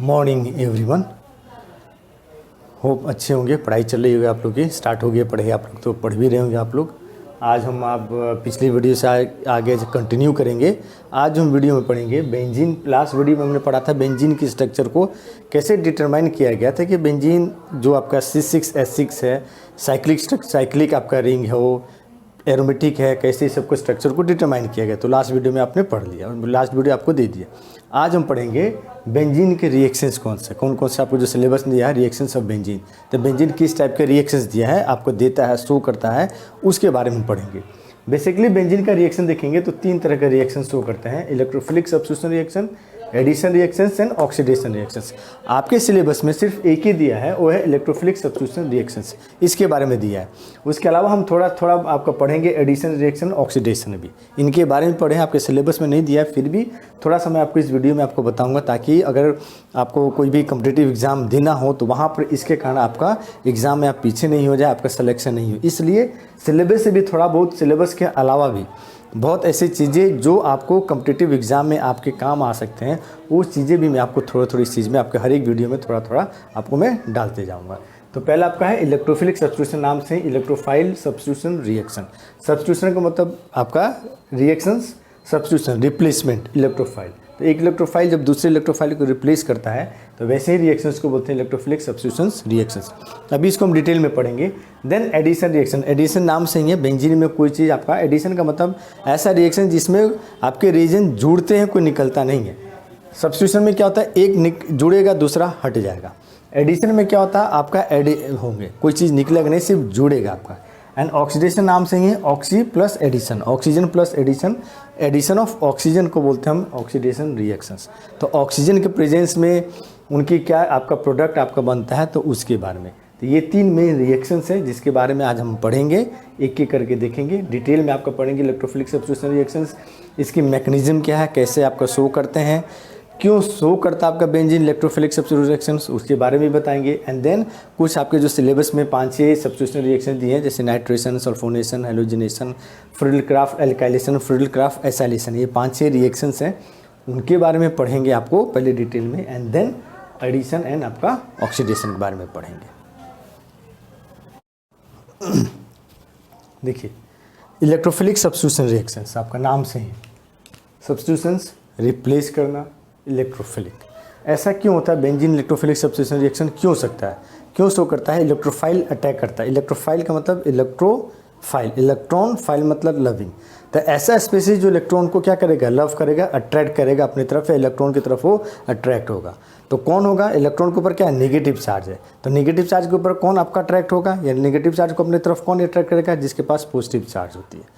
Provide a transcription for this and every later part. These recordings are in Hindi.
Morning everyone. होप अच्छे होंगे। पढ़ाई चल रही होगी आप लोग की, स्टार्ट हो गई पढ़ाई, आप लोग तो पढ़ भी रहे होंगे आप लोग। आज हम आप पिछली वीडियो से आगे कंटिन्यू करेंगे। आज हम वीडियो में पढ़ेंगे बेंजीन। लास्ट वीडियो में हमने पढ़ा था बेंजीन की स्ट्रक्चर को कैसे डिटरमाइन किया गया था कि बेंजीन जो आपका C6H6 है, साइक्लिक आपका रिंग है, वो एरोमेटिक है, कैसे सबको स्ट्रक्चर को डिटरमाइन किया गया। तो लास्ट वीडियो में आपने पढ़ लिया, लास्ट वीडियो आपको दे दिया। आज हम पढ़ेंगे बेंजीन के रिएक्शंस कौन से आपको जो सिलेबस में दिया है, रिएक्शंस ऑफ बेंजीन। तो बेंजीन किस टाइप के रिएक्शंस दिया है, आपको देता है, शो करता है, उसके बारे में पढ़ेंगे। बेसिकली बेंजीन का रिएक्शन देखेंगे तो 3 तरह के रिएक्शन शो करते हैं: electrophilic substitution reaction, addition reactions and oxidation reactions. आपके सिलेबस में सिर्फ एक ही दिया है, वो है इलेक्ट्रोफिलिक सब्स्टिट्यूशन रिएक्शंस, इसके बारे में दिया है। उसके अलावा हम थोड़ा आपका पढ़ेंगे एडिशन रिएक्शन, ऑक्सीडेशन भी, इनके बारे में पढ़े। आपके सिलेबस में नहीं दिया है, फिर भी थोड़ा सा मैं आपको इस वीडियो में आपको बताऊंगा, ताकि अगर आपको कोई भी कॉम्पिटिटिव एग्जाम देना हो तो वहाँ पर इसके कारण आपका एग्जाम में आप पीछे नहीं हो जाए, आपका सिलेक्शन नहीं हो। इसलिए सिलेबस से भी थोड़ा बहुत, सिलेबस के अलावा भी बहुत ऐसी चीज़ें जो आपको कॉम्पिटिटिव एग्जाम में आपके काम आ सकते हैं, वो चीज़ें भी मैं आपको थोड़ी इस चीज़ में आपके हर एक वीडियो में थोड़ा आपको मैं डालते जाऊंगा। तो पहला आपका है इलेक्ट्रोफिलिक सब्स्टिट्यूशन, नाम से इलेक्ट्रोफाइल सब्स्टिट्यूशन रिएक्शन। सब्स्टिट्यूशन का मतलब आपका रिएक्शंस, सब्स्टिट्यूशन रिप्लेसमेंट, इलेक्ट्रोफाइल। तो एक इलेक्ट्रोफाइल जब दूसरे इलेक्ट्रोफाइल को रिप्लेस करता है तो वैसे ही रिएक्शंस को बोलते हैं इलेक्ट्रोफिलिक सब्स्टिट्यूशंस रिएक्शंस। अभी इसको हम डिटेल में पढ़ेंगे। Then addition reaction. एडिशन नाम से ही है, बेंजीन में कोई चीज़ आपका एडिशन का मतलब ऐसा रिएक्शन जिसमें आपके रिएजेंट जुड़ते हैं, कोई निकलता नहीं है। सब्स्टिट्यूशन में क्या होता है, एक जुड़ेगा दूसरा हट जाएगा। एडिशन में क्या होता है, आपका होंगे, कोई चीज़ निकलेगा नहीं, सिर्फ जुड़ेगा आपका। एंड ऑक्सीडेशन नाम से ही है, oxy plus addition, oxygen plus addition, addition of oxygen को बोलते हैं हम ऑक्सीडेशन रिएक्शंस। तो ऑक्सीजन के प्रेजेंस में उनकी क्या आपका प्रोडक्ट आपका बनता है, तो उसके बारे में। तो ये 3 मेन रिएक्शंस हैं जिसके बारे में आज हम पढ़ेंगे, एक एक करके देखेंगे। डिटेल में आपका पढ़ेंगे इलेक्ट्रोफिलिक सब्स्टिट्यूशन रिएक्शंस, इसकी मैकेनिज्म क्या है, कैसे आपका शो करते हैं, क्यों शो करता है आपका बेंजीन इलेक्ट्रोफिलिक सब्स्टिट्यूशन रिएक्शंस, उसके बारे में बताएंगे। एंड देन कुछ आपके जो सिलेबस में 5-6 सब्स्टिट्यूशन रिएक्शन दिए हैं, जैसे nitration, sulphonation, halogenation, Friedel Crafts alkylation, Friedel Crafts acylation, ये 5-6 रिएक्शंस हैं, उनके बारे में पढ़ेंगे आपको पहले डिटेल में। एंड देन एडिशन एंड आपका ऑक्सीडेशन के बारे में पढ़ेंगे। देखिए, इलेक्ट्रोफिलिक सब्स्टिट्यूशन रिएक्शंस आपका नाम से ही, सब्स्टिट्यूशंस रिप्लेस करना, इलेक्ट्रोफिलिक। ऐसा क्यों होता है, बेंजीन इलेक्ट्रोफिलिक सब्स्टिट्यूशन रिएक्शन क्यों सकता है, क्यों शो करता है, इलेक्ट्रोफाइल अटैक करता है। इलेक्ट्रोफाइल का मतलब इलेक्ट्रोफाइल, इलेक्ट्रॉन, फाइल मतलब लविंग। तो ऐसा स्पीसीज जो इलेक्ट्रॉन को क्या करेगा, लव करेगा, अट्रैक्ट करेगा अपनी तरफ, या इलेक्ट्रॉन की तरफ वो अट्रैक्ट होगा। तो कौन होगा, इलेक्ट्रॉन के ऊपर क्या है, नेगेटिव चार्ज है। तो नेगेटिव चार्ज के ऊपर कौन आपका अट्रैक्ट होगा, या नेगेटिव चार्ज को अपनी तरफ कौन अट्रैक्ट करेगा, जिसके पास पॉजिटिव चार्ज होती है।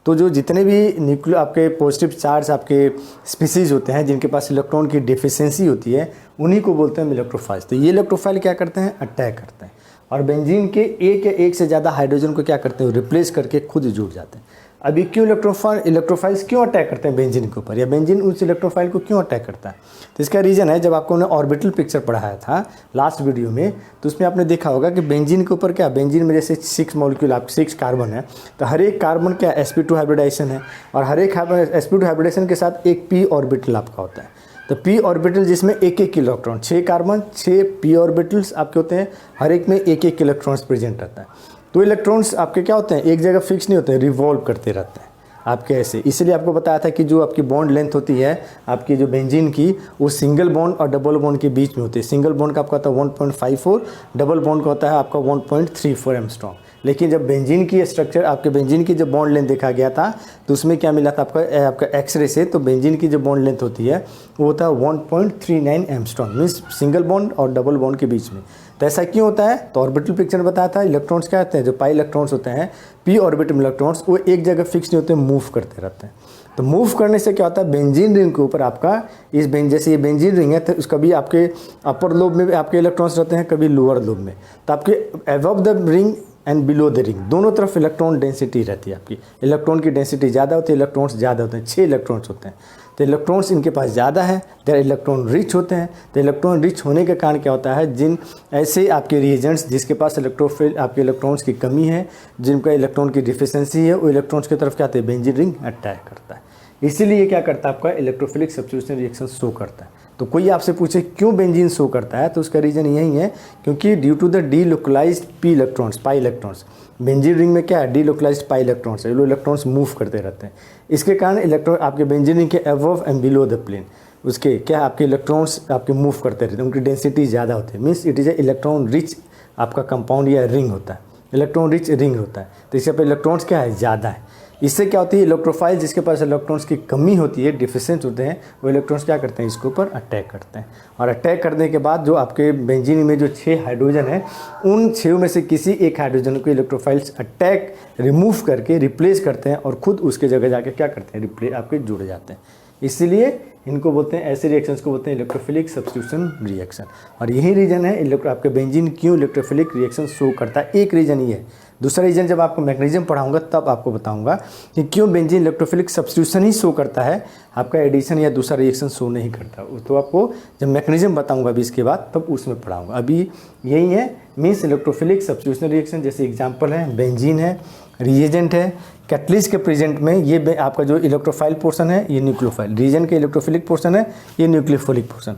तो जो जितने भी न्यूक्लियर आपके पॉजिटिव चार्ज आपके स्पीसीज होते हैं, जिनके पास इलेक्ट्रॉन की डिफिशियंसी होती है, उन्हीं को बोलते हैं इलेक्ट्रोफाइल्स। तो ये इलेक्ट्रोफाइल क्या करते हैं, अटैक करते हैं, और बेंजीन के एक या एक से ज़्यादा हाइड्रोजन को क्या करते हैं, रिप्लेस करके खुद जुड़ जाते हैं। अभी क्यों इलेक्ट्रोफाइल्स क्यों अटैक करते हैं बेंजीन के ऊपर, या बेंजीन उस इलेक्ट्रोफाइल को क्यों अटैक करता है? तो इसका रीज़न है, जब आपको उन्हें ऑर्बिटल पिक्चर पढ़ाया था लास्ट वीडियो में, तो उसमें आपने देखा होगा कि बेंजीन के ऊपर क्या, बेंजीन में जैसे 6 मॉलिक्यूल, आप 6 कार्बन है, तो हर एक कार्बन क्या sp2 हाइब्रिडाइजेशन है, और हर एक sp2 हाइब्रिडाइजेशन के साथ एक p ऑर्बिटल आपका होता है। तो p ऑर्बिटल जिसमें एक इलेक्ट्रॉन, 6 कार्बन 6 p ऑर्बिटल्स आपके होते हैं, हर एक में एक इलेक्ट्रॉन्स प्रेजेंट रहता है। तो इलेक्ट्रॉन्स आपके क्या होते हैं, एक जगह फिक्स नहीं होते हैं, रिवॉल्व करते रहते हैं आपके ऐसे। इसलिए आपको बताया था कि जो आपकी बॉन्ड लेंथ होती है आपकी जो बेंजीन की, वो सिंगल बॉन्ड और डबल बॉन्ड के बीच में होती है। सिंगल बॉन्ड का आपका होता है 1.54, डबल बॉन्ड का होता है आपका 1.34 एंगस्ट्रॉम। लेकिन जब बेंजीन की स्ट्रक्चर, आपके बेंजीन की जब बॉन्ड लेंथ देखा गया था, तो उसमें क्या मिला था आपका एक्सरे से, तो बेंजीन की जो बॉन्ड लेंथ होती है वो होता है 1.39 एंगस्ट्रॉम, मीन्स सिंगल बॉन्ड और डबल बॉन्ड के बीच में। तो ऐसा क्यों होता है, तो ऑर्बिटल पिक्चर में बताया था, इलेक्ट्रॉन्स क्या होते हैं, जो पाई इलेक्ट्रॉन्स होते हैं, p ऑर्बिटल इलेक्ट्रॉन्स, वो एक जगह फिक्स नहीं होते, मूव करते रहते हैं। तो मूव करने से क्या होता है, बेंजीन रिंग के ऊपर आपका जैसे ये बेंजीन रिंग है, तो कभी आपके अपर लोब में आपके इलेक्ट्रॉन्स रहते हैं, कभी लोअर लोब में। तो आपके above the ring and below the ring, दोनों तरफ इलेक्ट्रॉन डेंसिटी रहती है आपकी। इलेक्ट्रॉन की डेंसिटी ज़्यादा होती है, इलेक्ट्रॉन्स ज़्यादा होते हैं, 6 इलेक्ट्रॉन्स होते हैं। तो इलेक्ट्रॉन्स इनके पास ज़्यादा है, देर इलेक्ट्रॉन रिच होते हैं। तो इलेक्ट्रॉन रिच होने के कारण क्या होता है, जिन ऐसे आपके रिएजेंट्स जिसके पास इलेक्ट्रोफिल आपके इलेक्ट्रॉन्स की कमी है, जिनका इलेक्ट्रॉन की डिफिशियंसी है, वो इलेक्ट्रॉन्स की तरफ क्या आते हैं, बेंजीन रिंग अटैक करता है। इसीलिए क्या करता है, आपका इलेक्ट्रोफिलिक सब्स्टिट्यूशन रिएक्शन शो करता है। तो कोई आपसे पूछे क्यों बेंजीन शो करता है, तो उसका रीज़न यही है क्योंकि due to the delocalised P electrons, pi electrons. Benzene ring में क्या है, डीलोकलाइज्ड पाई इलेक्ट्रॉन्स है, ये इलेक्ट्रॉन्स मूव करते रहते हैं। इसके कारण इलेक्ट्रॉन आपके बेंजीन रिंग के above and below the plane उसके क्या आपके इलेक्ट्रॉन्स आपके मूव करते रहते हैं, उनकी डेंसिटी ज़्यादा होती है। Means it is a electron rich आपका कंपाउंड या रिंग होता है, इलेक्ट्रॉन रिच रिंग होता है। तो इसके पर इलेक्ट्रॉन्स क्या है, ज़्यादा है। इससे क्या होती है, इलेक्ट्रोफाइल जिसके पास इलेक्ट्रॉन्स की कमी होती है, डिफिशिएंट होते हैं, वो इलेक्ट्रॉन्स क्या करते हैं, इसके ऊपर अटैक करते हैं। और अटैक करने के बाद जो आपके बेंजीन में जो 6 हाइड्रोजन है, उन 6 में से किसी एक हाइड्रोजन को इलेक्ट्रोफाइल्स अटैक रिमूव करके रिप्लेस करते हैं और खुद उसके जगह जाके क्या करते हैं, रिप्लेस आपके जुड़ जाते हैं। इसीलिए इनको बोलते हैं, ऐसे रिएक्शंस को बोलते हैं इलेक्ट्रोफिलिक सब्स्टिट्यूशन रिएक्शन। और यही रीज़न है आपके बेंजीन क्यों इलेक्ट्रोफिलिक रिएक्शन शो करता है, एक रीज़न ये है। दूसरा रीज़न जब आपको मैग्नीशियम पढ़ाऊंगा तब आपको बताऊंगा कि क्यों बेंजीन इलेक्ट्रोफिलिक सब्स्टिट्यूशन ही शो करता है, आपका एडिशन या दूसरा रिएक्शन शो नहीं करता। तो आपको जब मैग्नीशियम बताऊंगा अभी इसके बाद, तब उसमें पढ़ाऊंगा। अभी यही है मीन्स इलेक्ट्रोफिलिक सब्स्टिट्यूशन रिएक्शन। जैसे एग्जाम्पल है, बेंजीन है, रिएजेंट है, कैटलिस्ट के प्रेजेंट में ये आपका जो इलेक्ट्रोफाइल पोर्शन है ये न्यूक्लियोफाइल, रीजन के इलेक्ट्रोफिलिक पोर्शन है ये न्यूक्लियोफिलिक पोर्शन।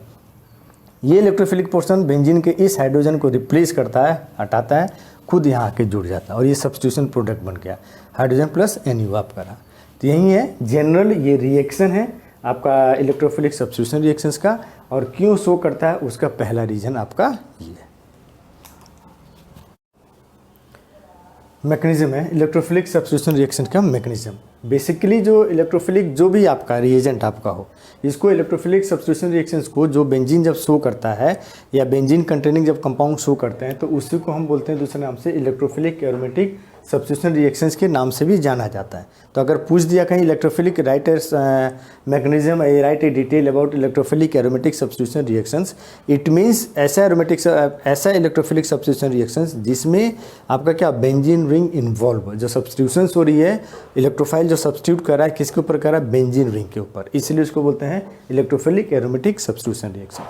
ये इलेक्ट्रोफिलिक पोर्शन बेंजीन के इस हाइड्रोजन को रिप्लेस करता है, हटाता है, खुद यहाँ आके जुड़ जाता है और ये सब्स्टिट्यूशन प्रोडक्ट बन गया, हाइड्रोजन प्लस NU आपका रहा। तो यही है जनरल ये रिएक्शन है आपका इलेक्ट्रोफिलिक सब्स्टिट्यूशन रिएक्शंस का। और क्यों शो करता है उसका पहला रीजन आपका ये है। मैकेनिज्म है इलेक्ट्रोफिलिक सब्स्टिट्यूशन रिएक्शन का मैकेनिज्म। बेसिकली जो इलेक्ट्रोफिलिक जो भी आपका रिएजेंट आपका हो, इसको इलेक्ट्रोफिलिक सब्स्टिट्यूशन रिएक्शंस को जो बेंजीन जब शो करता है या बेंजीन कंटेनिंग जब कंपाउंड शो करते हैं, तो उसी को हम बोलते हैं दूसरे नाम से इलेक्ट्रोफिलिक एरोमेटिक सब्स्टिट्यूशन रिएक्शंस के नाम से भी जाना जाता है। तो अगर पूछ दिया कहीं electrophilic writers mechanism right A detail about electrophilic aromatic substitution reactions, it means ऐसा इलेक्ट्रोफिलिक सब्स्टिट्यूशन रिएक्शंस जिसमें आपका क्या बेंजीन रिंग इन्वॉल्व, जो सब्स्टिट्यूशन हो रही है, इलेक्ट्रोफाइल जो सब्स्टिट्यूट कर रहा है किसके ऊपर कर रहा है, बेंजीन रिंग के ऊपर, इसलिए उसको बोलते हैं इलेक्ट्रोफिलिक एरोमेटिक सब्स्टिट्यूशन रिएक्शन।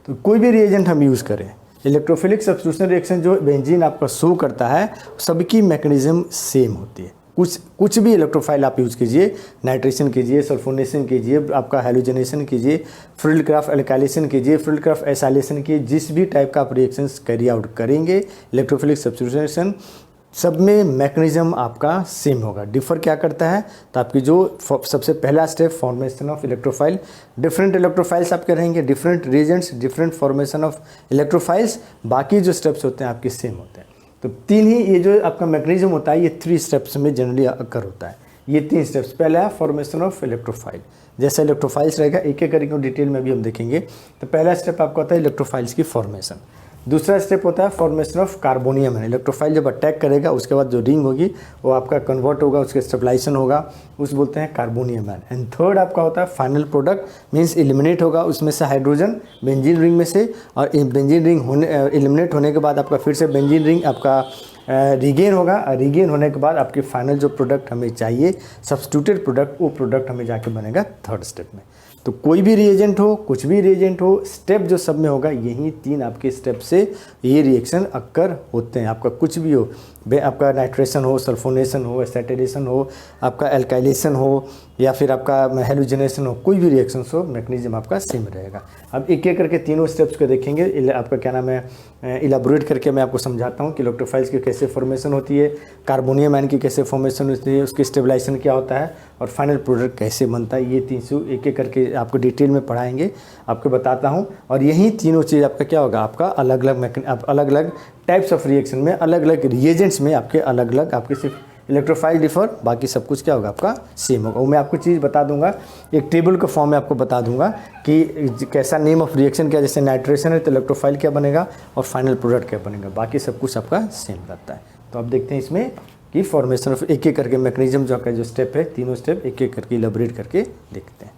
तो कोई भी रिएजेंट हम यूज़ करें, इलेक्ट्रोफिलिक सब्स्टिट्यूशन रिएक्शन जो बेंजीन आपका शो करता है, सबकी मैकेनिज्म सेम होती है। कुछ भी इलेक्ट्रोफाइल आप यूज़ कीजिए, नाइट्रेशन कीजिए, सल्फोनेशन कीजिए, आपका हैलोजनेशन कीजिए, फ्रिडलक्राफ्ट एल्काइलेशन कीजिए, फ्रिडलक्राफ्ट एसाइलेशन कीजिए, जिस भी टाइप का आप रिएक्शंस कैरी आउट करेंगे इलेक्ट्रोफिलिक सब्स्टिट्यूशन, सब में मैकेनिज्म आपका सेम होगा। डिफर क्या करता है, तो आपकी जो सबसे पहला step formation of electrophile, different electrophiles आपके रहेंगे, different Regents, different formation of electrophiles, बाकी जो स्टेप्स होते हैं आपके सेम होते हैं। तो 3 ही ये जो आपका मैकेनिज्म होता है, ये 3 स्टेप्स में जनरली अकर होता है। ये 3 स्टेप्स, पहला है फॉर्मेशन ऑफ इलेक्ट्रोफाइल, जैसे इलेक्ट्रोफाइल्स रहेगा एक एक करके डिटेल में भी हम देखेंगे। तो पहला स्टेप आपका होता है इलेक्ट्रोफाइल्स की फॉर्मेशन। दूसरा स्टेप होता है फॉर्मेशन ऑफ कार्बोनियम है, इलेक्ट्रोफाइल जब अटैक करेगा उसके बाद जो रिंग होगी वो आपका कन्वर्ट होगा, उसके स्टेबलाइजेशन होगा, उस बोलते हैं कार्बोनियम है। एंड थर्ड आपका होता है फाइनल प्रोडक्ट, मीन्स एलिमिनेट होगा उसमें से हाइड्रोजन बेंजीन रिंग में से, और बेंजीन रिंग एलिमिनेट होने के बाद आपका फिर से बेंजीन रिंग आपका रिगेन होगा, रिगेन होने के बाद आपके फाइनल जो प्रोडक्ट हमें चाहिए सब्स्टिट्यूटेड प्रोडक्ट, वो प्रोडक्ट हमें जाके बनेगा थर्ड स्टेप में। तो कोई भी रिएजेंट हो, कुछ भी रिएजेंट हो, स्टेप जो सब में होगा यही 3 आपके स्टेप से ये रिएक्शन अक्कर होते हैं। आपका कुछ भी हो, आपका नाइट्रेशन हो, सल्फोनेशन हो, एसिटेशन हो, आपका एल्काइलेशन हो, या फिर आपका हेलोजनेशन हो, कोई भी रिएक्शन हो, मैकेनिज्म आपका सेम रहेगा। अब एक एक करके तीनों स्टेप्स को देखेंगे। आपका क्या नाम है, इलाबोरेट करके मैं आपको समझाता हूँ कि इलेक्ट्रोफाइल्स की कैसे फॉर्मेशन होती है, कार्बोनियम आयन की कैसे फॉर्मेशन होती है, उसकी स्टेबलाइजेशन क्या होता है, और फाइनल प्रोडक्ट कैसे बनता है। ये 300 एक एक करके आपको डिटेल में पढ़ाएंगे, आपको बताता हूँ। और यही तीनों चीज़ आपका क्या होगा, आपका अलग अलग टाइप्स ऑफ रिएक्शन में, अलग अलग रिएजेंट्स में आपके अलग अलग, आपके सिर्फ इलेक्ट्रोफाइल डिफर, बाकी सब कुछ क्या होगा आपका सेम होगा। वो मैं आपको चीज़ बता दूंगा, एक टेबल के फॉर्म में आपको बता दूंगा कि कैसा नेम ऑफ रिएक्शन क्या, जैसे नाइट्रेशन है तो इलेक्ट्रोफाइल क्या बनेगा और फाइनल प्रोडक्ट क्या बनेगा, बाकी सब कुछ आपका सेम रहता है। तो आप देखते हैं इसमें कि फॉर्मेशन ऑफ एक एक करके मैकेनिज्म जो आपका जो स्टेप है, तीनों स्टेप एक एक करके इलेबोरेट करके देखते हैं।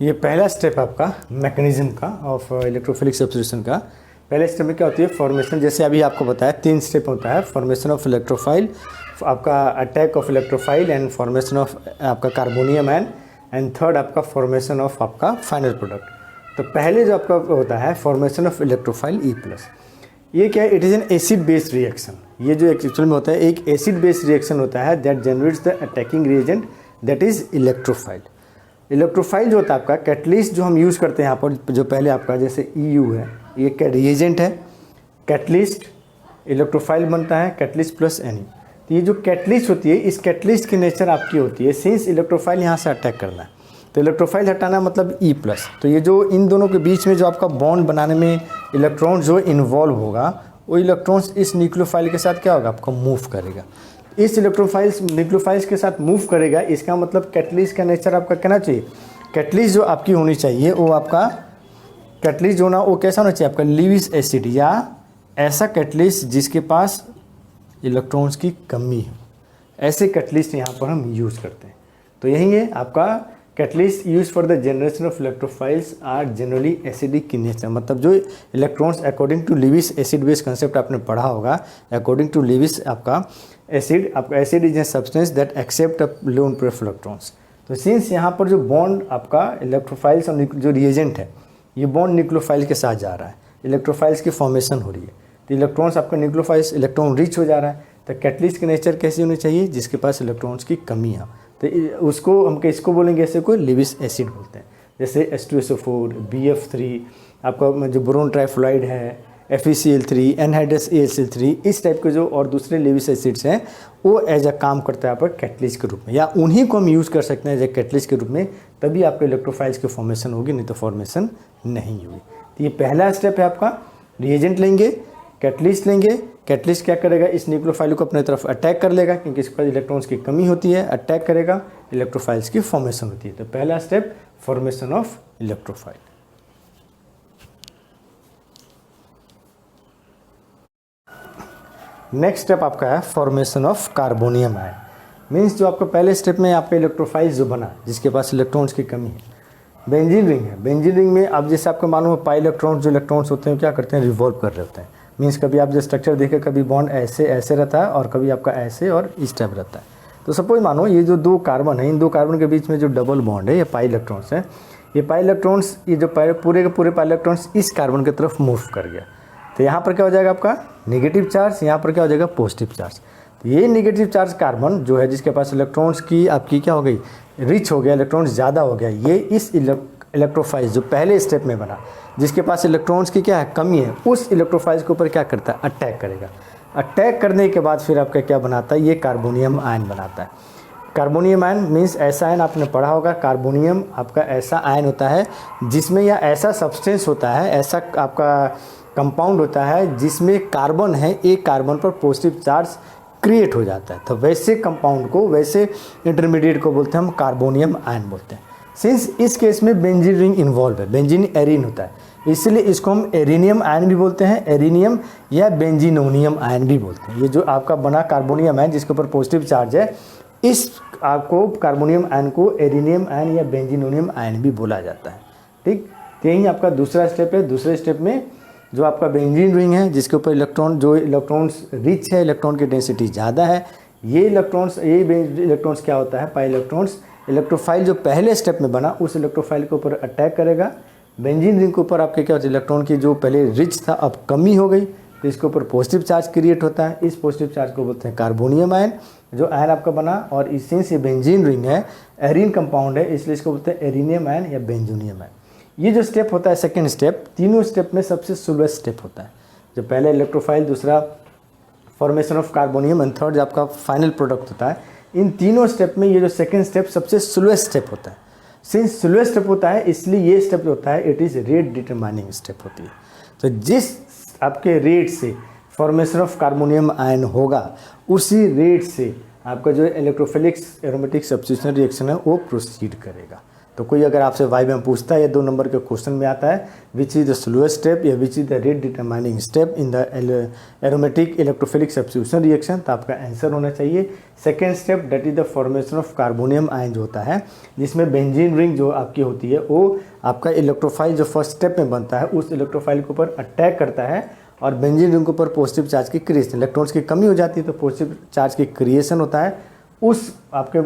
ये पहला स्टेप आपका मैकेनिज्म का ऑफ इलेक्ट्रोफिलिक सब्स्टिट्यूशन का। पहले स्टेप में क्या होती है, फॉर्मेशन। जैसे अभी आपको बताया 3 स्टेप होता है, फॉर्मेशन ऑफ इलेक्ट्रोफाइल, आपका attack of electrophile, and formation of आपका कार्बोनियम आयन, एंड थर्ड आपका फॉर्मेशन ऑफ आपका फाइनल प्रोडक्ट। तो पहले जो आपका होता है फॉर्मेशन ऑफ इलेक्ट्रोफाइल E+, ये क्या है, it is an acid based reaction. ये जो एक्चुअल में होता है एक एसिड बेस्ड रिएक्शन होता है that generates the attacking reagent that is electrophile. Electrophile जो होता है आपका कैटलिस्ट जो हम यूज़ करते हैं यहाँ पर, जो पहले आपका जैसे EU है, ये क्या रिएजेंट है, कैटलिस्ट इलेक्ट्रोफाइल बनता है कैटलिस्ट प्लस Ne। तो ये जो कैटलिस्ट होती है, इस कैटलिस्ट की नेचर आपकी होती है सिंस इलेक्ट्रोफाइल यहाँ से अटैक करना है, तो इलेक्ट्रोफाइल हटाना मतलब E+। तो ये जो इन दोनों के बीच में जो आपका बॉन्ड बनाने में इलेक्ट्रॉन जो इन्वॉल्व होगा, वो इलेक्ट्रॉन्स इस न्यूक्लियोफाइल के साथ क्या होगा, आपका मूव करेगा। इस इलेक्ट्रोफाइल्स न्यूक्लियोफाइल्स के साथ मूव करेगा, इसका मतलब कैटलिस्ट का नेचर आपका कहना चाहिए, कैटलिस्ट जो आपकी होनी चाहिए वो आपका कैटलिस्ट जो ना वो कैसा होना चाहिए आपका लीविस एसिड, या ऐसा कैटलिस्ट जिसके पास इलेक्ट्रॉन्स की कमी है, ऐसे कैटलिस्ट यहाँ पर हम यूज़ करते हैं। तो यही है आपका catalyst use for the generation of electrophiles are generally acidic in nature, मतलब जो electrons according to Lewis acid base concept आपने पढ़ा होगा, अकॉर्डिंग टू लीविस आपका acid is a substance that accept a low number of electrons. तो सिंस यहाँ पर जो बॉन्ड आपका इलेक्ट्रोफाइल्स और जो रिएजेंट है, ये बॉन्ड न्यूक्लियोफाइल के साथ जा रहा है, इलेक्ट्रोफाइल्स की फॉर्मेशन हो रही है, तो इलेक्ट्रॉन्स आपका न्यूक्लियोफाइल्स इलेक्ट्रॉन रिच हो जा रहा है। तो कैटलिस्ट की नेचर कैसी होनी चाहिए, जिसके पास इलेक्ट्रॉन्स की कमी है, तो उसको हम इसको बोलेंगे ऐसे को लिविस एसिड बोलते हैं। जैसे H2SO4, BF3, आपका जो बोरोन ट्राइफ्लोराइड है, FeCl3, एनहाइड्रस AlCl3, इस टाइप के जो और दूसरे लिविस एसिड्स हैं, वो एज अ काम करता है आपका कैटलिस्ट के रूप में, या उन्हीं को हम यूज़ कर सकते हैं एज ए कैटलिस्ट के रूप में, तभी आपके इलेक्ट्रोफाइल्स की फॉर्मेशन होगी, नहीं तो फॉर्मेशन नहीं होगी। तो ये पहला स्टेप है आपका, रिएजेंट लेंगे, कैटलिस्ट लेंगे, कैटलिस्ट क्या करेगा, इस न्यूक्लियोफाइल को अपने तरफ अटैक कर लेगा, क्योंकि इसके पास इलेक्ट्रॉन्स की कमी होती है, अटैक करेगा, इलेक्ट्रोफाइल्स की फॉर्मेशन होती है। तो पहला step formation of electrophile. Next step आपका है formation of carbonium ion. Means जो आपका पहले स्टेप में आपका इलेक्ट्रोफाइल्स जो बना, जिसके पास इलेक्ट्रॉन्स की कमी है, बेंजीन रिंग है, बेंजीन रिंग में अब जैसे आपको मालूम है पाई इलेक्ट्रॉन्स जो इलेक्ट्रॉन्स होते हैं क्या करते हैं, रिवॉल्व कर रहे होते हैं। मीन्स कभी आप जो स्ट्रक्चर देखें, कभी बॉन्ड ऐसे ऐसे रहता है और कभी आपका ऐसे और इस टाइप रहता है। तो सपोज मानो ये जो दो कार्बन है, इन दो कार्बन के बीच में जो डबल बॉन्ड है, ये पाई इलेक्ट्रॉन्स है, ये पाई इलेक्ट्रॉन्स, ये जो पूरे के पूरे पाई इलेक्ट्रॉन्स इस कार्बन की तरफ मूव कर गया, तो यहाँ पर क्या हो जाएगा आपका नेगेटिव चार्ज, यहाँ पर क्या हो जाएगा पॉजिटिव चार्ज। तो ये नेगेटिव चार्ज कार्बन जो है, जिसके पास इलेक्ट्रॉन्स की आपकी क्या हो गई, रिच हो गया, इलेक्ट्रॉन्स ज़्यादा हो गया, ये इस इलेक्ट्रोफाइल्स जो पहले स्टेप में बना, जिसके पास इलेक्ट्रॉन्स की क्या है कमी है, उस इलेक्ट्रोफाइल्स के ऊपर क्या करता है, अटैक करेगा। अटैक करने के बाद फिर आपका क्या बनाता है, ये कार्बोनियम आयन बनाता है। कार्बोनियम आयन मीन्स ऐसा आयन आपने पढ़ा होगा, कार्बोनियम आपका ऐसा आयन होता है जिसमें या ऐसा सब्सटेंस होता है, ऐसा आपका कंपाउंड होता है जिसमें कार्बन है, एक कार्बन पर पॉजिटिव चार्ज क्रिएट हो जाता है। तो वैसे कंपाउंड को, वैसे इंटरमीडिएट को बोलते हैं हम कार्बोनियम आयन बोलते हैं। सिंस इस केस में बेंजीन रिंग इन्वॉल्व है, बेंजीन एरीन होता है, इसलिए इसको हम एरीनियम आयन भी बोलते हैं, एरीनियम या बेंजीनोनियम आयन भी बोलते हैं। ये जो आपका बना कार्बोनियम आयन जिसके ऊपर पॉजिटिव चार्ज है, इस आपको कार्बोनियम आयन को एरीनियम आयन या बेंजीनोनियम आयन भी बोला जाता है। ठीक, तो यही आपका दूसरा स्टेप है। दूसरे स्टेप में जो आपका बेंजीन रिंग है, जिसके ऊपर इलेक्ट्रॉन्स रिच है, इलेक्ट्रॉन की डेंसिटी ज़्यादा है, ये इलेक्ट्रॉन्स क्या होता है, पाई इलेक्ट्रॉन्स, इलेक्ट्रोफाइल जो पहले स्टेप में बना उस इलेक्ट्रोफाइल के ऊपर अटैक करेगा। बेंजीन रिंग के ऊपर आपके क्या होता है, इलेक्ट्रॉन की जो पहले रिच था अब कमी हो गई, तो इसके ऊपर पॉजिटिव चार्ज क्रिएट होता है। इस पॉजिटिव चार्ज को बोलते हैं कार्बोनियम आयन, जो आयन आपका बना, और इससे से बेंजीन रिंग है, एरीन कंपाउंड है, इसलिए इसको बोलते हैं एरीनियम आयन या बेंजोनियम आयन। ये जो स्टेप होता है सेकेंड स्टेप, तीनों स्टेप में सबसे स्लोएस्ट स्टेप होता है। जो पहले इलेक्ट्रोफाइल, दूसरा formation of carbonium and third आपका फाइनल प्रोडक्ट होता है। इन तीनों स्टेप में ये जो सेकेंड स्टेप सबसे स्लोएस्ट स्टेप होता है। सिंस स्लोएस्ट स्टेप होता है इसलिए ये स्टेप जो होता है it is rate determining step होती है। तो जिस आपके रेट से फॉर्मेशन ऑफ कार्बोनियम आयन होगा, उसी रेट से आपका जो इलेक्ट्रोफिलिक एरोमेटिक सब्स्टिट्यूशन रिएक्शन है वो प्रोसीड करेगा। तो कोई अगर आपसे वाई में पूछता है, ये 2 नंबर के क्वेश्चन में आता है, which is the slowest step या which is the rate determining step in the aromatic electrophilic substitution reaction, तो आपका आंसर होना चाहिए second step, that is the formation of carbonium ion जो होता है, जिसमें बेंजीन रिंग जो आपकी होती है वो आपका इलेक्ट्रोफाइल जो फर्स्ट स्टेप में बनता है उस इलेक्ट्रोफाइल के ऊपर अटैक करता है, और बेंजीन रिंग के ऊपर पॉजिटिव चार्ज की क्रिएशन, इलेक्ट्रॉन्स की कमी हो जाती है तो पॉजिटिव चार्ज की क्रिएशन होता है। उस आपके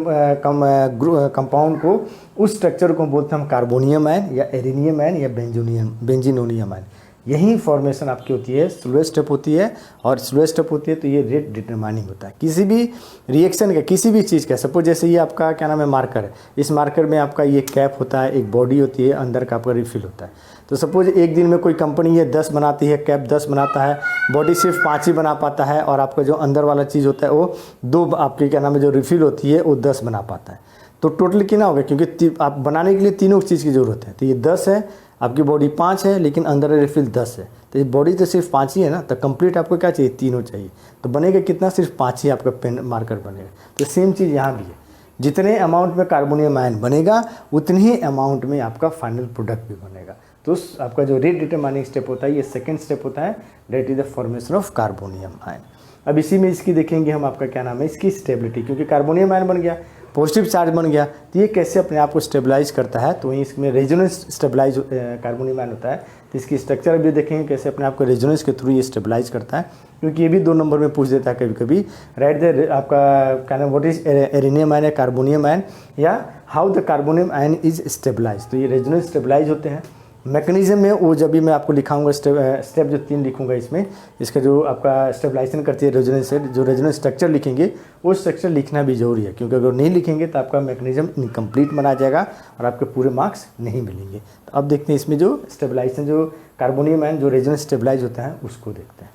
कंपाउंड को, उस स्ट्रक्चर को बोलते हैं हम कार्बोनियम आयन या एरीनियम आयन या बेंजीनोनियम आयन। यही फॉर्मेशन आपकी होती है, स्लोएस्ट स्टेप होती है, और स्लोएस्ट स्टेप होती है तो ये रेट डिटरमाइनिंग होता है किसी भी रिएक्शन का, किसी भी चीज़ का। सपोज जैसे ये आपका क्या नाम है मार्कर है, इस मार्कर में आपका ये कैप होता है, एक बॉडी होती है, अंदर का आपका रिफिल होता है। तो सपोज एक दिन में कोई कंपनी ये 10 बनाती है, कैप 10 बनाता है, बॉडी सिर्फ 5 ही बना पाता है, और आपका जो अंदर वाला चीज़ होता है वो 2 आपके क्या नाम है जो रिफिल होती है वो 10 बना पाता है। तो टोटल कितना होगा, क्योंकि आप बनाने के लिए तीनों चीज़ की ज़रूरत है। तो ये 10 है, आपकी बॉडी 5 है, लेकिन अंदर रिफिल 10 है, तो ये बॉडी तो सिर्फ 5 ही है ना, तो कंप्लीट आपको क्या चाहिए, तीनों चाहिए। तो बनेगा कितना, सिर्फ 5 ही आपका पेन मार्कर बनेगा। तो सेम चीज़ यहाँ भी है, जितने अमाउंट में कार्बोनियम आयन बनेगा उतनी ही अमाउंट में आपका फाइनल प्रोडक्ट भी बनेगा। तो आपका जो रेट डिटरमाइनिंग स्टेप होता है ये सेकेंड स्टेप होता है, that is the formation of carbonium ion. अब इसी में इसकी देखेंगे हम आपका क्या नाम है, इसकी स्टेबिलिटी, क्योंकि कार्बोनियम आयन बन गया, पॉजिटिव चार्ज बन गया, तो ये कैसे अपने आप को स्टेबलाइज करता है। तो वहीं इसमें रेजोनेंस स्टेबलाइज कार्बोनियम आयन होता है, तो इसकी स्ट्रक्चर भी देखेंगे कैसे अपने आप को रेजोनेंस के थ्रू ये स्टेबलाइज करता है, क्योंकि ये भी 2 नंबर में पूछ देता है कभी कभी। राइट द आपका क्या नाम, व्हाट इज एरिनियम आयन या कार्बोनियम आयन, या how the carbonium ion is stabilise. तो ये रेजोनेंस स्टेबलाइज होते हैं। मैकेनिज्म में वो जब भी मैं आपको लिखाऊंगा स्टेप जो 3 लिखूंगा इसमें, इसका जो आपका स्टेबलाइजेशन करती है रेजोनेंस से, जो रेजोनेंस स्ट्रक्चर लिखेंगे वो स्ट्रक्चर लिखना भी जरूरी है, क्योंकि अगर नहीं लिखेंगे तो आपका मैकेनिज्म इनकम्प्लीट बना जाएगा और आपके पूरे मार्क्स नहीं मिलेंगे। तो अब देखते हैं इसमें जो स्टेबलाइजेशन, जो कार्बोनियम आयन जो रेजोनेंस स्टेबलाइज होता है उसको देखते हैं।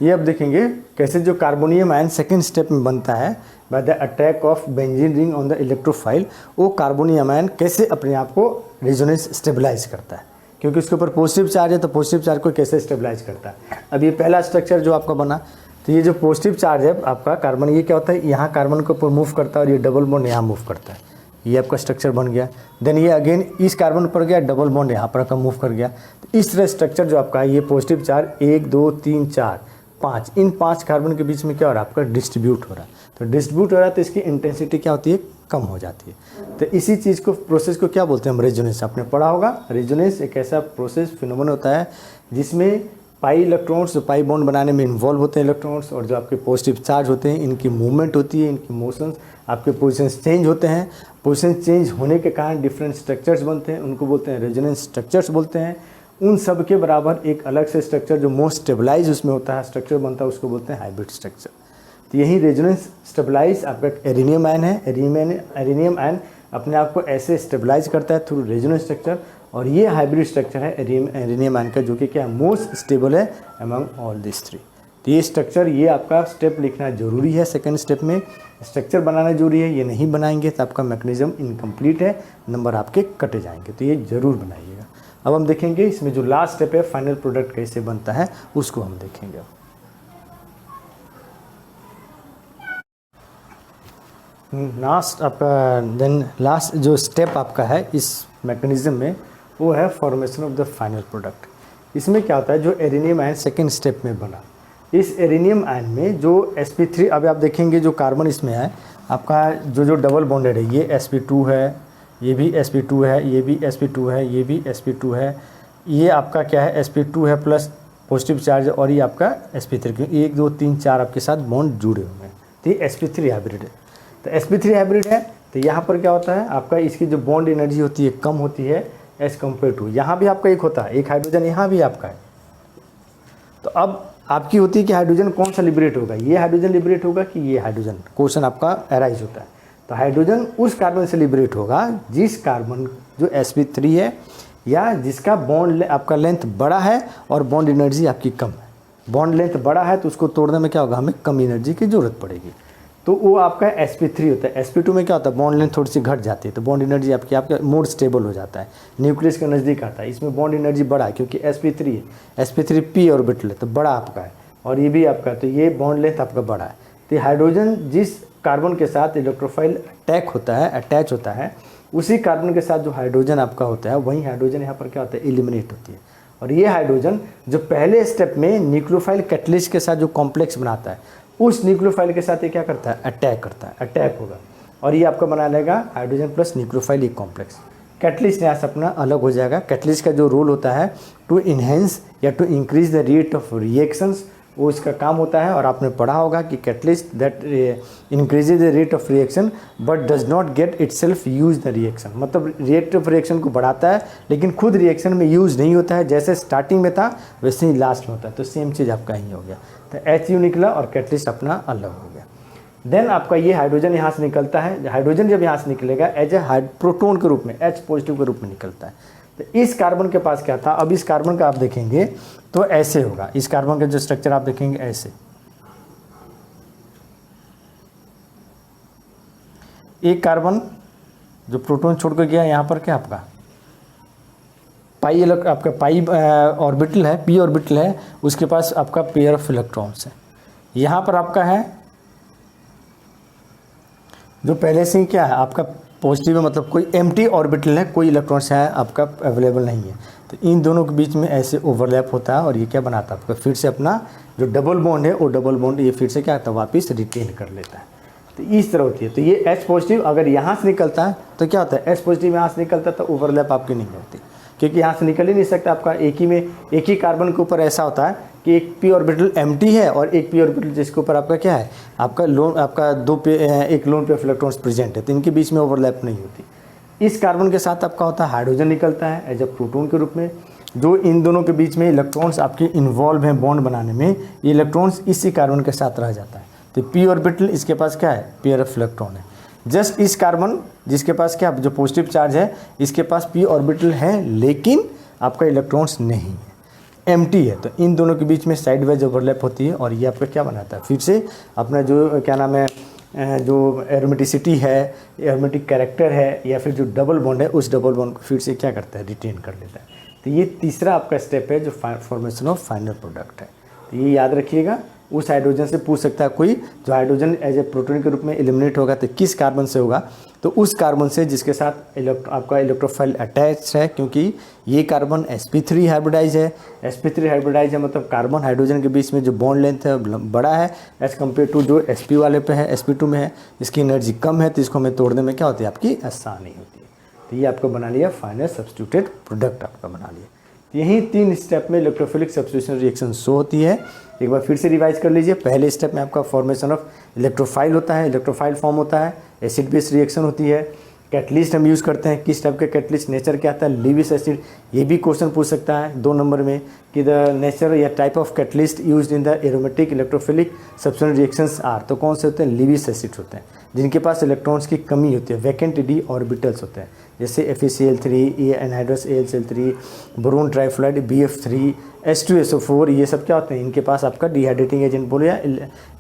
ये अब देखेंगे कैसे जो कार्बोनियम आयन सेकेंड स्टेप में बनता है by the attack of benzene ring on the electrophile, वो कार्बोनियम आयन कैसे अपने आप को रेजोनेंस स्टेबलाइज करता है, क्योंकि उसके ऊपर पॉजिटिव चार्ज है, तो पॉजिटिव चार्ज को कैसे स्टेबलाइज करता है। अब ये पहला स्ट्रक्चर जो आपका बना, तो ये जो पॉजिटिव चार्ज है आपका कार्बन, ये क्या होता है, यहाँ कार्बन के ऊपर मूव करता है और ये डबल बॉन्ड यहाँ मूव करता है, ये आपका स्ट्रक्चर बन गया। देन ये अगेन इस कार्बन पर गया, डबल बॉन्ड यहाँ पर का मूव कर गया। तो इस तरह स्ट्रक्चर जो आपका है, ये पॉजिटिव चार्ज 1 2 3 4 5, इन 5 कार्बन के बीच में क्या हो रहा है, आपका डिस्ट्रीब्यूट हो रहा है। तो डिस्ट्रीब्यूट हो रहा है तो इसकी इंटेंसिटी क्या होती है, कम हो जाती है। तो इसी चीज़ को, प्रोसेस को क्या बोलते हैं हम, रेजोनेंस। आपने पढ़ा होगा, रेजोनेंस एक ऐसा प्रोसेस फिनोमेना होता है जिसमें पाई इलेक्ट्रॉन्स, जो पाई बॉन्ड बनाने में इन्वॉल्व होते हैं इलेक्ट्रॉन्स, और जो आपके पॉजिटिव चार्ज होते हैं इनकी मूवमेंट होती है, इनकी मोशंस, आपके पोजीशंस चेंज होते हैं। पोजीशन चेंज होने के कारण डिफरेंट स्ट्रक्चर्स बनते हैं, उनको बोलते हैं रेजोनेंस स्ट्रक्चर्स बोलते हैं। उन सब के बराबर एक अलग से स्ट्रक्चर जो मोस्ट स्टेबलाइज उसमें होता है, स्ट्रक्चर बनता है, उसको बोलते हैं हाइब्रिड स्ट्रक्चर। तो यही रेजोनेंस स्टेबलाइज आपका एरिनियम आयन है। एरिनियम आयन अपने आप को ऐसे स्टेबलाइज करता है थ्रू रेजोनेंस स्ट्रक्चर, और ये हाइब्रिड स्ट्रक्चर है एरिनियम आयन का, जो कि क्या मोस्ट स्टेबल है अमंग ऑल दिस 3। तो ये स्ट्रक्चर, ये आपका स्टेप लिखना जरूरी है। सेकंड स्टेप में स्ट्रक्चर बनाना जरूरी है, ये नहीं बनाएंगे तो आपका मैकेनिज्म इनकम्प्लीट है, नंबर आपके कटे जाएंगे, तो ये जरूर बनाइएगा। अब हम देखेंगे इसमें जो लास्ट स्टेप है, फाइनल प्रोडक्ट कैसे बनता है उसको हम देखेंगे। लास्ट आपका देन लास्ट जो स्टेप आपका है इस मैकेनिज्म में, वो है formation of the final product. इसमें क्या होता है, जो एरिनियम आयन सेकेंड स्टेप में बना, इस एरिनियम आयन में जो sp3, अब आप देखेंगे जो कार्बन इसमें है आपका, जो डबल बॉन्डेड है, ये sp2 है, ये भी sp2 है, ये भी sp2 है, ये भी sp2 है, ये आपका क्या है sp2 है प्लस पॉजिटिव चार्ज, और ये आपका sp3, क्योंकि 1 2 3 4 आपके साथ बॉन्ड जुड़े हुए हैं, तो ये sp3 हाइब्रिड है। तो sp3 हाइब्रिड है, तो यहाँ पर क्या होता है आपका, इसकी जो बॉन्ड एनर्जी होती है कम होती है एज कम्पेयर टू, यहाँ भी आपका एक होता है, एक हाइड्रोजन यहाँ भी आपका है। तो अब आपकी होती है कि हाइड्रोजन कौन सा लिबरेट होगा, ये हाइड्रोजन लिबरेट होगा कि ये हाइड्रोजन, क्वेश्चन आपका अराइज होता है। तो हाइड्रोजन उस कार्बन से लिबरेट होगा जिस कार्बन जो sp3 है, या जिसका बॉन्ड आपका लेंथ बड़ा है और बॉन्ड एनर्जी आपकी कम है। बॉन्ड लेंथ बड़ा है तो उसको तोड़ने में क्या होगा, हमें कम एनर्जी की जरूरत पड़ेगी, तो वो आपका sp3 होता है। sp2 में क्या होता है, बॉन्ड लेंथ थोड़ी सी घट जाती है, तो बॉन्ड एनर्जी आपका मोर स्टेबल हो जाता है, न्यूक्लियस के नज़दीक आता है। इसमें बॉन्ड एनर्जी बड़ा है क्योंकि sp3 है, sp3 p ऑर्बिटल है तो बड़ा आपका है, और ये भी आपका, तो ये बॉन्ड लेंथ आपका बड़ा है। तो हाइड्रोजन जिस कार्बन के साथ इलेक्ट्रोफाइल अटैच होता है, उसी कार्बन के साथ जो हाइड्रोजन आपका होता है, वही हाइड्रोजन यहाँ पर क्या होता है, एलिमिनेट होती है। और ये हाइड्रोजन जो पहले स्टेप में न्यूक्लियोफाइल कैटलिस्ट के साथ जो कॉम्प्लेक्स बनाता है, उस न्यूक्लियोफाइल के साथ ये क्या करता है, अटैक करता है, अटैक होगा, और ये आपका बना लेगा हाइड्रोजन प्लस न्यूक्लियोफाइल एक कॉम्प्लेक्स। कैटलिस्ट यहाँ से अपना अलग हो जाएगा। कैटलिस्ट का जो रोल होता है टू इन्हेंस या to increase the rate of reactions वो इसका काम होता है। और आपने पढ़ा होगा कि catalyst that increases the rate of reaction but does not gate itself use the reaction, मतलब रेट ऑफ रिएक्शन को बढ़ाता है लेकिन खुद रिएक्शन में यूज नहीं होता है, जैसे स्टार्टिंग में था वैसे ही लास्ट में होता है। तो सेम चीज़ आपका यही हो गया, तो HU निकला और कैटलिस्ट अपना अलग हो गया। देन आपका ये हाइड्रोजन यहाँ से निकलता है, हाइड्रोजन जब यहाँ से निकलेगा एज ए प्रोटोन के रूप में, H पॉजिटिव के रूप में निकलता है। तो इस कार्बन के पास क्या था, अब इस कार्बन का आप देखेंगे तो ऐसे होगा, इस कार्बन का जो स्ट्रक्चर आप देखेंगे ऐसे, एक कार्बन जो प्रोटॉन छोड़ कर गया, यहाँ पर क्या आपका आपका पाई ऑर्बिटल है, p ऑर्बिटल है, उसके पास आपका पेयर ऑफ इलेक्ट्रॉन्स है। यहाँ पर आपका है जो पहले से ही क्या है आपका पॉजिटिव है, मतलब कोई एम्प्टी ऑर्बिटल है, कोई इलेक्ट्रॉन्स है आपका अवेलेबल नहीं है। तो इन दोनों के बीच में ऐसे ओवरलैप होता है और ये क्या बनाता है आपका फिर से अपना जो डबल बॉन्ड है वो डबल बॉन्ड ये फिर से क्या आता है वापस रिटेन कर लेता है। तो इस तरह होती है। तो ये H पॉजिटिव अगर यहाँ से निकलता है तो क्या होता है, H पॉजिटिव यहाँ से निकलता है तो ओवरलैप आपकी नहीं होती, क्योंकि यहाँ से निकल ही नहीं सकता आपका। एक ही कार्बन के ऊपर ऐसा होता है कि एक p ऑर्बिटल एम्प्टी है और एक p ऑर्बिटल जिसके ऊपर आपका क्या है आपका एक लोन पे इलेक्ट्रॉन्स प्रेजेंट है, तो इनके बीच में ओवरलैप नहीं होती। इस कार्बन के साथ आपका होता है हाइड्रोजन निकलता है एज अ प्रोटॉन के रूप में, जो इन दोनों के बीच में इलेक्ट्रॉन्स आपके इन्वॉल्व हैं बॉन्ड बनाने में, ये इलेक्ट्रॉन्स इसी कार्बन के साथ रह जाता है। तो p ऑर्बिटल इसके पास क्या है पेयर ऑफ इलेक्ट्रॉन है। जस्ट इस कार्बन जिसके पास क्या जो पॉजिटिव चार्ज है इसके पास p ऑर्बिटल है लेकिन आपका इलेक्ट्रॉन्स नहीं है, एम्प्टी है। तो इन दोनों के बीच में साइड वाइज ओवरलैप होती है और ये आपका क्या बनाता है फिर से अपना जो क्या नाम है जो एरोमेटिसिटी है, एरोमेटिक कैरेक्टर है या फिर जो डबल बॉन्ड है उस डबल बॉन्ड को फिर से क्या करता है रिटेन कर लेता है। तो ये तीसरा आपका स्टेप है जो फॉर्मेशन ऑफ फाइनल प्रोडक्ट है। तो ये याद रखिएगा। उस हाइड्रोजन से पूछ सकता है कोई, जो हाइड्रोजन एज ए प्रोटॉन के रूप में एलिमिनेट होगा तो किस कार्बन से होगा, तो उस कार्बन से जिसके साथ आपका इलेक्ट्रोफाइल अटैच है, क्योंकि ये कार्बन sp3 हाइब्रिडाइज है। sp3 हाइब्रिडाइज है मतलब कार्बन हाइड्रोजन के बीच में जो बॉन्ड लेंथ है बड़ा है एज कम्पेयर टू जो sp वाले पे है, sp2 में है, इसकी एनर्जी कम है, तो इसको हमें तोड़ने में क्या होती है आपकी आसानी होती है। तो ये आपको बना लिया फाइनल सब्स्टिट्यूटेड प्रोडक्ट आपका बना लिया। यही 3 स्टेप में इलेक्ट्रोफिलिक सब्स्टिट्यूशन रिएक्शन शो होती है। एक बार फिर से रिवाइज कर लीजिए। पहले स्टेप में आपका फॉर्मेशन ऑफ इलेक्ट्रोफाइल होता है, इलेक्ट्रोफाइल फॉर्म होता है, एसिड बेस रिएक्शन होती है, कैटलिस्ट हम यूज़ करते हैं। किस टाइप का कैटलिस्ट, नेचर क्या आता है लीविस एसिड। ये भी क्वेश्चन पूछ सकता है 2 नंबर में कि द नेचर या type of catalyst used in the aromatic electrophilic substitution reactions are. तो कौन से होते हैं, लीविस एसिड होते हैं जिनके पास इलेक्ट्रॉन्स की कमी होती है, वैकेंट डी ऑर्बिटल्स होते हैं, जैसे FeCl3, anhydrous AlCl3, boron trifluoride BF3, H2SO4, ये सब क्या होते हैं, इनके पास आपका डिहाइड्रेटिंग एजेंट बोलो या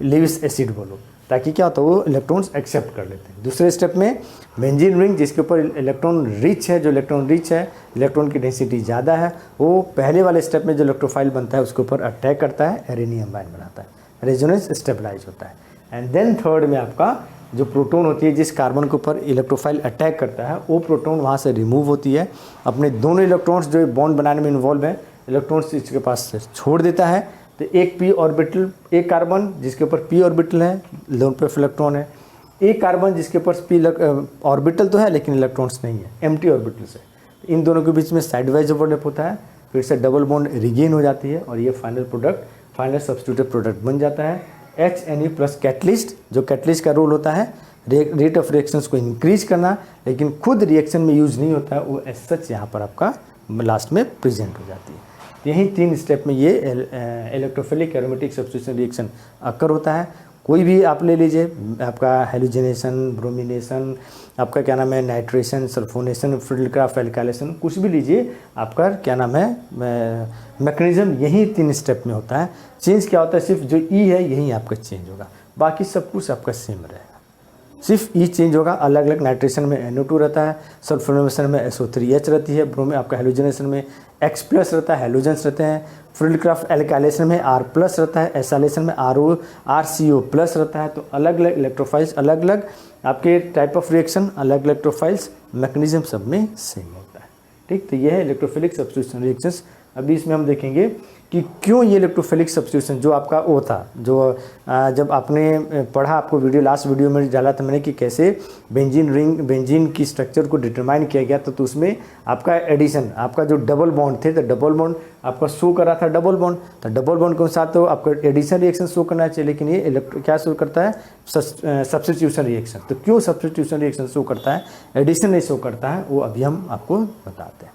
लीविस एसिड बोलो, ताकि क्या होता है वो इलेक्ट्रॉन्स एक्सेप्ट कर लेते हैं। दूसरे स्टेप में बेंजीन रिंग जिसके ऊपर इलेक्ट्रॉन रिच है, जो इलेक्ट्रॉन रिच है, इलेक्ट्रॉन की डेंसिटी ज़्यादा है, वो पहले वाले स्टेप में जो इलेक्ट्रोफाइल बनता है उसके ऊपर अटैक करता है, एरेनियम बाइंड बनाता है, रेजोनेंस स्टेबलाइज होता है। एंड देन थर्ड में आपका जो प्रोटॉन होती है जिस कार्बन के ऊपर इलेक्ट्रोफाइल अटैक करता है वो प्रोटॉन वहाँ से रिमूव होती है, अपने दोनों इलेक्ट्रॉन्स जो बॉन्ड बनाने में इन्वॉल्व है इलेक्ट्रॉन्स इसके पास छोड़ देता है। तो एक p ऑर्बिटल, एक कार्बन जिसके ऊपर p ऑर्बिटल है, लोन पे इलेक्ट्रॉन है, एक कार्बन जिसके ऊपर p ऑर्बिटल तो है लेकिन इलेक्ट्रॉन्स नहीं है, एम्प्टी ऑर्बिटल से। इन दोनों के बीच में साइडवाइज ओवरलैप होता है, फिर से डबल बॉन्ड रिगेन हो जाती है और ये final product, final substituted product बन जाता है। HNE प्लस कैटलिस्ट, जो कैटलिस्ट का रोल होता है रेट ऑफ रिएक्शंस को इंक्रीज करना, लेकिन खुद रिएक्शन में यूज नहीं होता है, वो एज सच यहाँ पर आपका लास्ट में प्रेजेंट हो जाती है। यही 3 स्टेप में ये electrophilic aromatic substitution reaction occur होता है। कोई भी आप ले लीजिए, आपका हेलोजिनेशन, ब्रोमिनेशन, आपका क्या नाम है नाइट्रेशन, सल्फोनेशन, फिल्डक्राफ्ट एल्काइलेशन, कुछ भी लीजिए, आपका क्या नाम है मैकेनिज्म यही 3 स्टेप में होता है। चेंज क्या होता है, सिर्फ जो ई है यही आपका चेंज होगा, बाकी सब कुछ आपका सेम रहेगा, सिर्फ ई चेंज होगा। अलग अलग नाइट्रेशन में NO2 रहता है, सल्फोनेशन में SO3H रहती है, ब्रोम में आपका हेलोजिनेशन में X प्लस रहता है, हेलोजेंस रहते हैं, फिल्डक्राफ्ट एल्काइलेशन में R प्लस रहता है, एसाइलेशन में RCO प्लस रहता है। तो अलग अलग इलेक्ट्रोफाइल्स, अलग अलग आपके टाइप ऑफ रिएक्शन, अलग इलेक्ट्रोफाइल्स, मैकेनिज्म सब में सेम होता है। ठीक, तो यह है इलेक्ट्रोफिलिक सब्स्टिट्यूशन रिएक्शंस। अभी इसमें हम देखेंगे कि क्यों ये इलेक्ट्रोफिलिक सब्स्टिट्यूशन जो आपका वो था, जो जब आपने पढ़ा, आपको वीडियो लास्ट वीडियो में डाला था मैंने कि कैसे बेंजीन की स्ट्रक्चर को डिटरमाइन किया गया, तो उसमें आपका एडिशन, आपका जो डबल बॉन्ड थे, तो डबल बॉन्ड आपका शो कर रहा था डबल बॉन्ड, तो डबल बॉन्ड के साथ तो आपका एडिशन रिएक्शन शो करना चाहिए, लेकिन ये क्या शो करता है, सब्स्टिट्यूशन रिएक्शन। तो क्यों सब्स्टिट्यूशन रिएक्शन शो करता है, एडिशन नहीं शो करता है, वो अभी हम आपको बताते हैं।